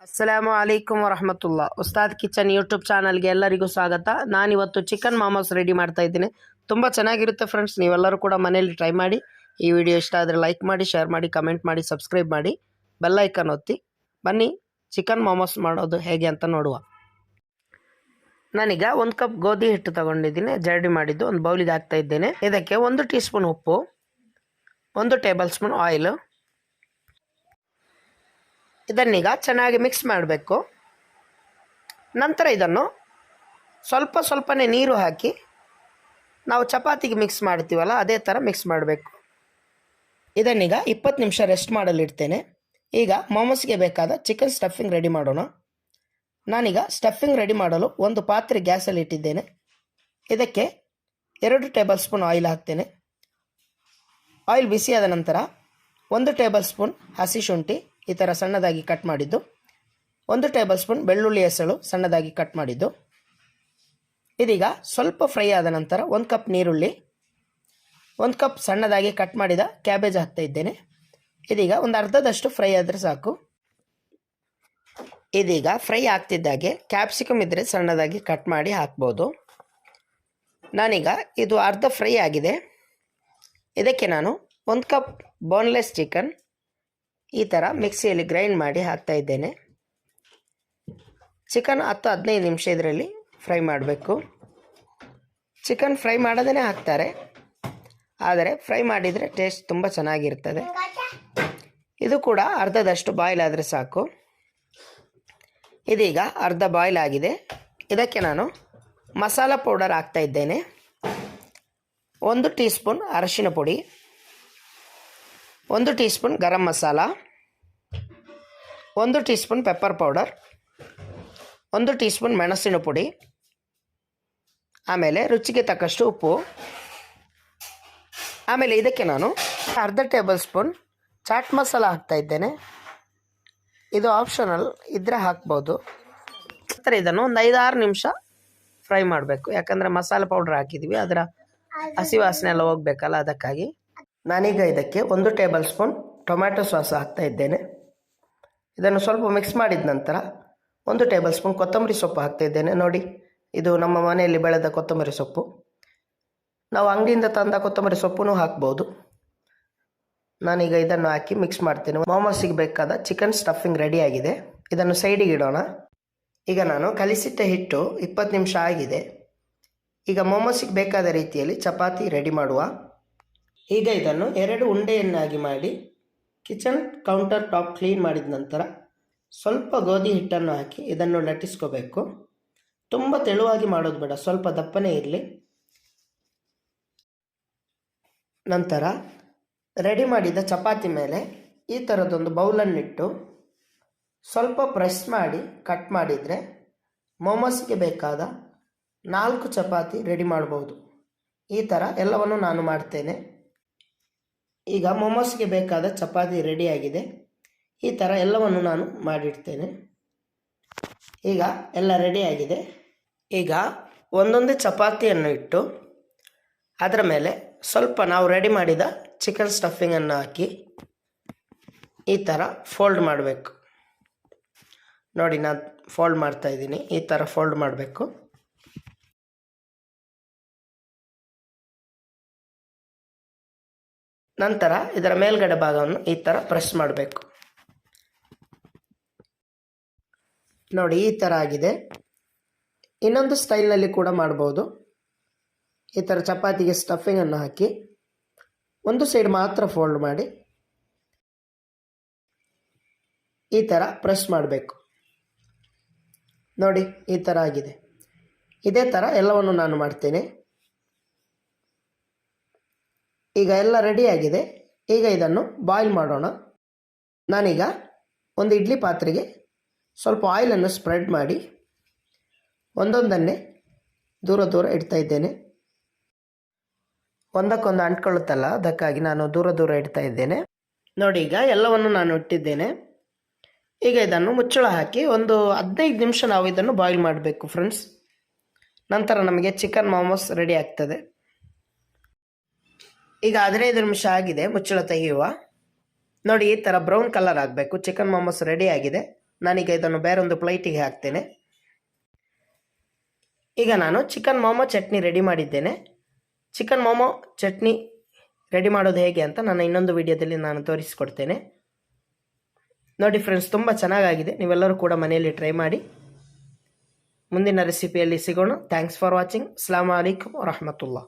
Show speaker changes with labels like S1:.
S1: ಅಸ್ಸಲಾಮು ಅಲೈಕುಮ್ ವರಹಮತುಲ್ಲಾ. Ustad kitchen YouTube ಚಾನಲ್ಗೆ ಎಲ್ಲರಿಗೂ ಸ್ವಾಗತ. ನಾನಿವತ್ತು ಚಿಕನ್ ಮಾಮೋಸ್ ರೆಡಿ ಮಾಡ್ತಾ ಇದ್ದೀನಿ. ತುಂಬ ಚೆನ್ನಾಗಿರುತ್ತೆ ಫ್ರೆಂಡ್ಸ್. ನೀವೆಲ್ಲರೂ ಕೂಡ ಮನೆಯಲ್ಲಿ ಟ್ರೈ ಮಾಡಿ. ಈ ವಿಡಿಯೋ ಇಷ್ಟ ಆದರೆ ಲೈಕ್ ಮಾಡಿ, ಶೇರ್ ಮಾಡಿ, ಕಮೆಂಟ್ ಮಾಡಿ, ಸಬ್ಸ್ಕ್ರೈಬ್ ಮಾಡಿ, ಬೆಲ್ ಐಕಾನ್ ಒತ್ತಿ. ಬನ್ನಿ ಚಿಕನ್ ಮಾಮೋಸ್ ಮಾಡೋದು ಹೇಗೆ ಅಂತ ನೋಡುವ. ನಾನೀಗ 1 ಕಪ್ ಗೋಧಿ ಹಿಟ್ಟು ತಗೊಂಡಿದ್ದೀನಿ. ಜರಡಿ ಮಾಡಿದ್ದು ಒಂದು ಬೌಲಿಗೆ ಹಾಕ್ತಾ ಇದ್ದೇನೆ. ಇದಕ್ಕೆ 1 ಟೀ ಸ್ಪೂನ್ ಉಪ್ಪು, 1 ಟೇಬಲ್ ಸ್ಪೂನ್ ಆಯಿಲ್. ಇದನ್ನೀಗ ಚೆನ್ನಾಗಿ ಮಿಕ್ಸ್ ಮಾಡಬೇಕು. ನಂತರ ಇದನ್ನು ಸ್ವಲ್ಪನೇ ನೀರು ಹಾಕಿ ನಾವು ಚಪಾತಿಗೆ ಮಿಕ್ಸ್ ಮಾಡ್ತೀವಲ್ಲ ಅದೇ ಥರ ಮಿಕ್ಸ್ ಮಾಡಬೇಕು. ಇದನ್ನೀಗ 20 ನಿಮಿಷ ರೆಸ್ಟ್ ಮಾಡಲು ಇಡ್ತೇನೆ. ಈಗ ಮೋಮೋಸ್ಗೆ ಬೇಕಾದ ಚಿಕನ್ ಸ್ಟಫಿಂಗ್ ರೆಡಿ ಮಾಡೋಣ. ನಾನೀಗ ಸ್ಟಫಿಂಗ್ ರೆಡಿ ಮಾಡಲು ಒಂದು ಪಾತ್ರೆ ಗ್ಯಾಸಲ್ಲಿ ಇಟ್ಟಿದ್ದೇನೆ. ಇದಕ್ಕೆ 2 ಟೇಬಲ್ ಸ್ಪೂನ್ ಆಯಿಲ್ ಹಾಕ್ತೇನೆ. ಆಯಿಲ್ ಬಿಸಿಯಾದ ನಂತರ 1 ಟೇಬಲ್ ಸ್ಪೂನ್ ಹಸಿ ಶುಂಠಿ ಈ ಥರ ಸಣ್ಣದಾಗಿ ಕಟ್ ಮಾಡಿದ್ದು, 1 ಟೇಬಲ್ ಸ್ಪೂನ್ ಬೆಳ್ಳುಳ್ಳಿ ಹೆಸಳು ಸಣ್ಣದಾಗಿ ಕಟ್ ಮಾಡಿದ್ದು. ಇದೀಗ ಸ್ವಲ್ಪ ಫ್ರೈ ಆದ ನಂತರ 1 ಕಪ್ ನೀರುಳ್ಳಿ, 1 ಕಪ್ ಸಣ್ಣದಾಗಿ ಕಟ್ ಮಾಡಿದ ಕ್ಯಾಬೇಜ್ ಹಾಕ್ತಾ ಇದ್ದೇನೆ. ಇದೀಗ ಒಂದು ಅರ್ಧದಷ್ಟು ಫ್ರೈ ಆದರೆ ಸಾಕು. ಇದೀಗ ಫ್ರೈ ಆಗ್ತಿದ್ದಾಗೆ ಕ್ಯಾಪ್ಸಿಕಮ್ ಇದ್ದರೆ ಸಣ್ಣದಾಗಿ ಕಟ್ ಮಾಡಿ ಹಾಕ್ಬೋದು. ನಾನೀಗ ಇದು ಅರ್ಧ ಫ್ರೈ ಆಗಿದೆ. ಇದಕ್ಕೆ ನಾನು 1 ಕಪ್ ಬೋನ್ಲೆಸ್ ಚಿಕನ್ ಈ ಥರ ಮಿಕ್ಸಿಯಲ್ಲಿ ಗ್ರೈಂಡ್ ಮಾಡಿ ಹಾಕ್ತಾ ಇದ್ದೇನೆ. ಚಿಕನ್ 10-15 ನಿಮಿಷ ಇದರಲ್ಲಿ ಫ್ರೈ ಮಾಡಬೇಕು. ಚಿಕನ್ ಫ್ರೈ ಮಾಡೋದೇ ಹಾಕ್ತಾರೆ, ಆದರೆ ಫ್ರೈ ಮಾಡಿದರೆ ಟೇಸ್ಟ್ ತುಂಬ ಚೆನ್ನಾಗಿರ್ತದೆ. ಇದು ಕೂಡ ಅರ್ಧದಷ್ಟು ಬಾಯ್ಲ್ ಆದರೆ ಸಾಕು. ಇದೀಗ ಅರ್ಧ ಬಾಯ್ಲ್ ಆಗಿದೆ. ಇದಕ್ಕೆ ನಾನು ಮಸಾಲ ಪೌಡರ್ ಹಾಕ್ತಾ ಇದ್ದೇನೆ. 1 ಟೀ ಸ್ಪೂನ್ ಅರಿಶಿನ ಪುಡಿ, 1 teaspoon garam masala, 1 teaspoon pepper powder, 1 teaspoon ಮೆಣಸಿನ ಪುಡಿ, ಆಮೇಲೆ ರುಚಿಗೆ ತಕ್ಕಷ್ಟು ಉಪ್ಪು. ಆಮೇಲೆ ಇದಕ್ಕೆ ನಾನು ಅರ್ಧ ಟೇಬಲ್ ಸ್ಪೂನ್ ಚಾಟ್ ಮಸಾಲ ಹಾಕ್ತಾ ಇದ್ದೇನೆ. ಇದು ಆಪ್ಷನಲ್ ಇದ್ದರೆ ಹಾಕ್ಬೋದು. ನಂತರ ಇದನ್ನು ಒಂದು 5-6 ನಿಮಿಷ ಫ್ರೈ ಮಾಡಬೇಕು. ಯಾಕಂದರೆ ಮಸಾಲೆ ಪೌಡರ್ ಹಾಕಿದ್ವಿ, ಅದರ ಹಸಿ ವಾಸನೆ ಎಲ್ಲ ಹೋಗಬೇಕಲ್ಲ, ಅದಕ್ಕಾಗಿ. ನಾನೀಗ ಇದಕ್ಕೆ 1 ಟೇಬಲ್ ಸ್ಪೂನ್ ಟೊಮ್ಯಾಟೊ ಸಾಸ್ ಹಾಕ್ತಾ ಇದ್ದೇನೆ. ಇದನ್ನು ಸ್ವಲ್ಪ ಮಿಕ್ಸ್ ಮಾಡಿದ ನಂತರ 1 ಟೇಬಲ್ ಸ್ಪೂನ್ ಕೊತ್ತಂಬರಿ ಸೊಪ್ಪು ಹಾಕ್ತಾ ಇದ್ದೇನೆ. ನೋಡಿ, ಇದು ನಮ್ಮ ಮನೆಯಲ್ಲಿ ಬೆಳೆದ ಕೊತ್ತಂಬರಿ ಸೊಪ್ಪು. ನಾವು ಅಂಗಡಿಯಿಂದ ತಂದ ಕೊತ್ತಂಬರಿ ಸೊಪ್ಪು ಹಾಕ್ಬೋದು. ನಾನೀಗ ಇದನ್ನು ಹಾಕಿ ಮಿಕ್ಸ್ ಮಾಡ್ತೇನೆ. ಮೋಮೋಸಿಗೆ ಬೇಕಾದ ಚಿಕನ್ ಸ್ಟಫಿಂಗ್ ರೆಡಿಯಾಗಿದೆ. ಇದನ್ನು ಸೈಡಿಗೆ ಇಡೋಣ. ಈಗ ನಾನು ಕಲಿಸಿಟ್ಟ ಹಿಟ್ಟು 20 ನಿಮಿಷ ಆಗಿದೆ. ಈಗ ಮೋಮೋಸಿಗೆ ಬೇಕಾದ ರೀತಿಯಲ್ಲಿ ಚಪಾತಿ ರೆಡಿ ಮಾಡುವ. ಈಗ ಇದನ್ನು 2 ಉಂಡೆಯನ್ನಾಗಿ ಮಾಡಿ ಕಿಚನ್ ಕೌಂಟರ್ ಟಾಪ್ ಕ್ಲೀನ್ ಮಾಡಿದ ನಂತರ ಸ್ವಲ್ಪ ಗೋಧಿ ಹಿಟ್ಟನ್ನು ಹಾಕಿ ಇದನ್ನು ಲಟ್ಟಿಸ್ಕೋಬೇಕು. ತುಂಬ ತೆಳುವಾಗಿ ಮಾಡೋದು ಬೇಡ, ಸ್ವಲ್ಪ ದಪ್ಪನೇ ಇರಲಿ. ನಂತರ ರೆಡಿ ಮಾಡಿದ ಚಪಾತಿ ಮೇಲೆ ಈ ಥರದೊಂದು ಬೌಲನ್ನಿಟ್ಟು ಸ್ವಲ್ಪ ಪ್ರೆಸ್ ಮಾಡಿ ಕಟ್ ಮಾಡಿದರೆ ಮೋಮೋಸ್ಗೆ ಬೇಕಾದ 4 ಚಪಾತಿ ರೆಡಿ ಮಾಡ್ಬೋದು. ಈ ಥರ ಎಲ್ಲವನ್ನು ನಾನು ಮಾಡ್ತೇನೆ. ಈಗ ಮೋಮೋಸ್ಗೆ ಬೇಕಾದ ಚಪಾತಿ ರೆಡಿಯಾಗಿದೆ. ಈ ಥರ ಎಲ್ಲವನ್ನು ನಾನು ಮಾಡಿಡ್ತೇನೆ. ಈಗ ಎಲ್ಲ ರೆಡಿಯಾಗಿದೆ. ಈಗ ಒಂದೊಂದೇ ಚಪಾತಿಯನ್ನು ಇಟ್ಟು ಅದರ ಮೇಲೆ ಸ್ವಲ್ಪ ನಾವು ರೆಡಿ ಮಾಡಿದ ಚಿಕನ್ ಸ್ಟಫಿಂಗನ್ನು ಹಾಕಿ ಈ ಥರ ಫೋಲ್ಡ್ ಮಾಡಬೇಕು. ನೋಡಿ, ನಾನು ಫೋಲ್ಡ್ ಮಾಡ್ತಾ ಇದ್ದೀನಿ. ಈ ಥರ ಫೋಲ್ಡ್ ಮಾಡಬೇಕು. ನಂತರ ಇದರ ಮೇಲ್ಗಡೆ ಭಾಗವನ್ನು ಈ ಥರ ಪ್ರೆಸ್ ಮಾಡಬೇಕು. ನೋಡಿ, ಈ ಥರ ಆಗಿದೆ. ಇನ್ನೊಂದು ಸ್ಟೈಲ್ನಲ್ಲಿ ಕೂಡ ಮಾಡ್ಬೋದು. ಈ ಥರ ಚಪಾತಿಗೆ ಸ್ಟಫಿಂಗನ್ನು ಹಾಕಿ ಒಂದು ಸೈಡ್ ಮಾತ್ರ ಫೋಲ್ಡ್ ಮಾಡಿ ಈ ಥರ ಪ್ರೆಸ್ ಮಾಡಬೇಕು. ನೋಡಿ, ಈ ಥರ ಆಗಿದೆ. ಇದೇ ಥರ ಎಲ್ಲವನ್ನು ನಾನು ಮಾಡ್ತೇನೆ. ಈಗ ಎಲ್ಲ ರೆಡಿಯಾಗಿದೆ. ಈಗ ಇದನ್ನು ಬಾಯ್ಲ್ ಮಾಡೋಣ. ನಾನೀಗ ಒಂದು ಇಡ್ಲಿ ಪಾತ್ರೆಗೆ ಸ್ವಲ್ಪ ಆಯಿಲನ್ನು ಸ್ಪ್ರೆಡ್ ಮಾಡಿ ಒಂದೊಂದನ್ನೇ ದೂರ ಇಡ್ತಾ ಇದ್ದೇನೆ. ಒಂದಕ್ಕೊಂದು ಅಂಟ್ಕೊಳ್ಳುತ್ತಲ್ಲ, ಅದಕ್ಕಾಗಿ ನಾನು ದೂರ ಇಡ್ತಾ ಇದ್ದೇನೆ. ನೋಡಿ, ಈಗ ಎಲ್ಲವನ್ನು ನಾನು ಇಟ್ಟಿದ್ದೇನೆ. ಈಗ ಇದನ್ನು ಮುಚ್ಚಳ ಹಾಕಿ ಒಂದು 15 ನಿಮಿಷ ನಾವು ಇದನ್ನು ಬಾಯ್ಲ್ ಮಾಡಬೇಕು ಫ್ರೆಂಡ್ಸ್. ನಂತರ ನಮಗೆ ಚಿಕನ್ ಮೋಮೋಸ್ ರೆಡಿ ಆಗ್ತದೆ. ಈಗ 15 ನಿಮಿಷ ಆಗಿದೆ. ಮುಚ್ಚಳ ತೆಗೆಯುವ. ನೋಡಿ, ಈ ಥರ ಬ್ರೌನ್ ಕಲರ್ ಆಗಬೇಕು. ಚಿಕನ್ ಮೋಮೋಸ್ ರೆಡಿ ಆಗಿದೆ. ನಾನೀಗ ಇದನ್ನು ಬೇರೊಂದು ಪ್ಲೇಟಿಗೆ ಹಾಕ್ತೇನೆ. ಈಗ ನಾನು ಚಿಕನ್ ಮೋಮೋ ಚಟ್ನಿ ರೆಡಿ ಮಾಡಿದ್ದೇನೆ. ಚಿಕನ್ ಮೋಮೋ ಚಟ್ನಿ ರೆಡಿ ಮಾಡೋದು ಹೇಗೆ ಅಂತ ನಾನು ಇನ್ನೊಂದು ವಿಡಿಯೋದಲ್ಲಿ ನಾನು ತೋರಿಸಿಕೊಡ್ತೇನೆ. ನೋಡಿ ಫ್ರೆಂಡ್ಸ್, ತುಂಬ ಚೆನ್ನಾಗಾಗಿದೆ. ನೀವೆಲ್ಲರೂ ಕೂಡ ಮನೆಯಲ್ಲಿ ಟ್ರೈ ಮಾಡಿ. ಮುಂದಿನ ರೆಸಿಪಿಯಲ್ಲಿ ಸಿಗೋಣ. Thanks for watching. ಅಸ್ಸಲಾಮು ಅಲೈಕುಮ್ ವರಹಮತುಲ್ಲಾಹ್.